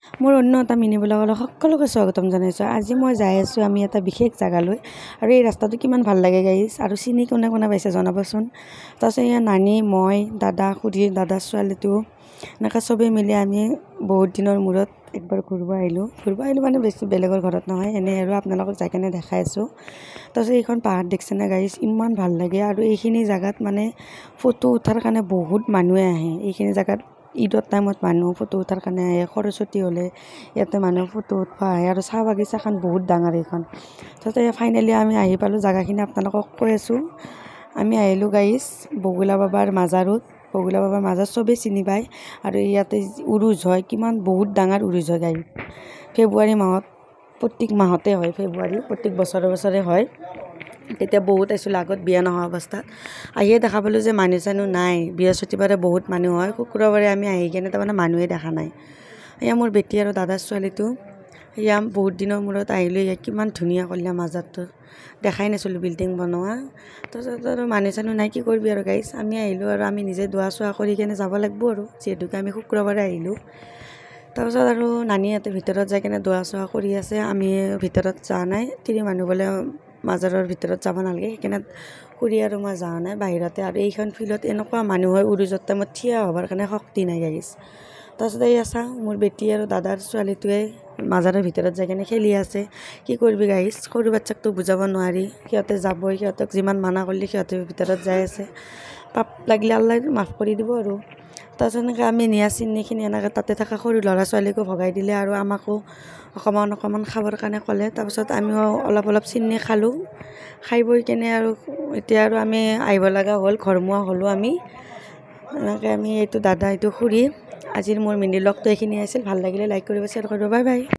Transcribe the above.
মোৰ অন্য এটা মিনি ব্লগলৈ সকলোকে স্বাগতম জনাইছোঁ। আজি মই যাই আছোঁ আমি এটা বিশেষ জেগালৈ আৰু এই ৰাস্তাটো কিমান ভাল লাগে গাইজ, আৰু চিনি কোনে কোনে পাইছে জনাবচোন। তাৰপিছত ইয়াৰ নানী, মই, দাদা, খুৰী, দাদাৰ ছোৱালীটো এনেকৈ চবেই মিলি আমি বহুত দিনৰ মূৰত একবাৰ ঘূৰিব আহিলোঁ মানে বেছি বেলেগৰ ঘৰত নহয়, এনেই আৰু আপোনালোকক যাই কেনে দেখাই আছোঁ। তাৰপিছত এইখন পাহাৰ দেখিছেনে গাইজ, ইমান ভাল লাগে। আৰু এইখিনি জেগাত মানে ফটো উঠাৰ কাৰণে বহুত মানুহে আহে। এইখিনি জেগাত ঈদৰ টাইমত মানুহ ফটো উঠাৰ কাৰণে আহে, সৰস্বতী হ'লে ইয়াতে মানুহ ফটো উঠবা আহে। আৰু চাহ বাগিচাখন বহুত ডাঙৰ এইখন। তাতে ফাইনেলি আমি আহি পালোঁ, জেগাখিনি আপোনালোকক কৈ আছোঁ। আমি আহিলোঁ গাইজ বগলা বাবাৰ মাজাৰত। বগলা বাবাৰ মাজাৰ চবেই চিনি পায়। আৰু ইয়াতে উৰুজ হয়, কিমান বহুত ডাঙৰ উৰুজ হয় গাইজ। ফেব্ৰুৱাৰী মাহত, প্ৰত্যেক মাহতে হয় ফেব্ৰুৱাৰী, প্ৰত্যেক বছৰে হয়। তেতিয়া বহুত আহিছিলোঁ আগত বিয়া নোহোৱা অৱস্থাত। আহিয়ে দেখা পালোঁ যে মানুহ চানুহ নাই। বৃহস্পতিবাৰে বহুত মানুহ হয়, শুক্ৰবাৰে আমি আহি কেনে তাৰমানে মানুহে দেখা নাই। এয়া মোৰ বেটী আৰু দাদাৰ ছোৱালীটো, এয়া বহুত দিনৰ মূৰত আহিলোঁ। এয়া কিমান ধুনীয়া কৰিলে মাজাৰটো, দেখাই নাছিলোঁ বিল্ডিং বনোৱা। তাৰপিছত আৰু মানুহ চানুহ নাই, কি কৰিবি আৰু গাইজ। আমি আহিলোঁ আৰু আমি নিজে দোৱা চোৱা কৰি কেনে যাব লাগিব আৰু, যিহেতুকে আমি শুক্ৰবাৰে আহিলোঁ। তাৰপিছত আৰু নানীহঁতে ভিতৰত যাই কেনে দোৱা চোৱা কৰি আছে, আমি ভিতৰত যোৱা নাই। তিৰি মানুহ বোলে মাজাৰৰ ভিতৰত যাব নালাগে, সেইকাৰণে খুৰী আৰু মই যোৱা নাই, বাহিৰতে। আৰু এইখন ফিল্ডত এনেকুৱা মানুহ হয় উৰুজৰ টাইমত, থিয় হ'বৰ কাৰণে শক্তি নাই গাইজ। তাৰপিছত এয়া চাওঁ, মোৰ বেটী আৰু দাদাৰ ছোৱালীটোৱে মাজাৰৰ ভিতৰত যাই কেনে খেলি আছে। কি কৰিবি গাইজ, সৰু বাচ্ছাকতো বুজাব নোৱাৰি, সিহঁতে যাবই, সিহঁতক যিমান মানা কৰিলে সিহঁতে ভিতৰত যাই আছে। পাপ লাগিলে আল্লাই মাফ কৰি দিব আৰু। তাৰপিছত এনেকৈ আমি নিয়া চিনিখিনি এনেকৈ তাতে থকা সৰু ল'ৰা ছোৱালীকো ভগাই দিলে, আৰু আমাকো অকণমান খাবৰ কাৰণে ক'লে। তাৰপিছত আমিও অলপ চিনি খালোঁ। খাই বৈ কেনে আৰু এতিয়া আৰু আমি আহিব লগা হ'ল, ঘৰমুৱা হ'লোঁ আমি। এনেকৈ আমি, এইটো দাদা, এইটো খুৰী। আজিৰ মোৰ মিনি ব্লগটো এইখিনি আছিল। ভাল লাগিলে লাইক কৰিব, শ্বেয়াৰ কৰিব। Bye bye.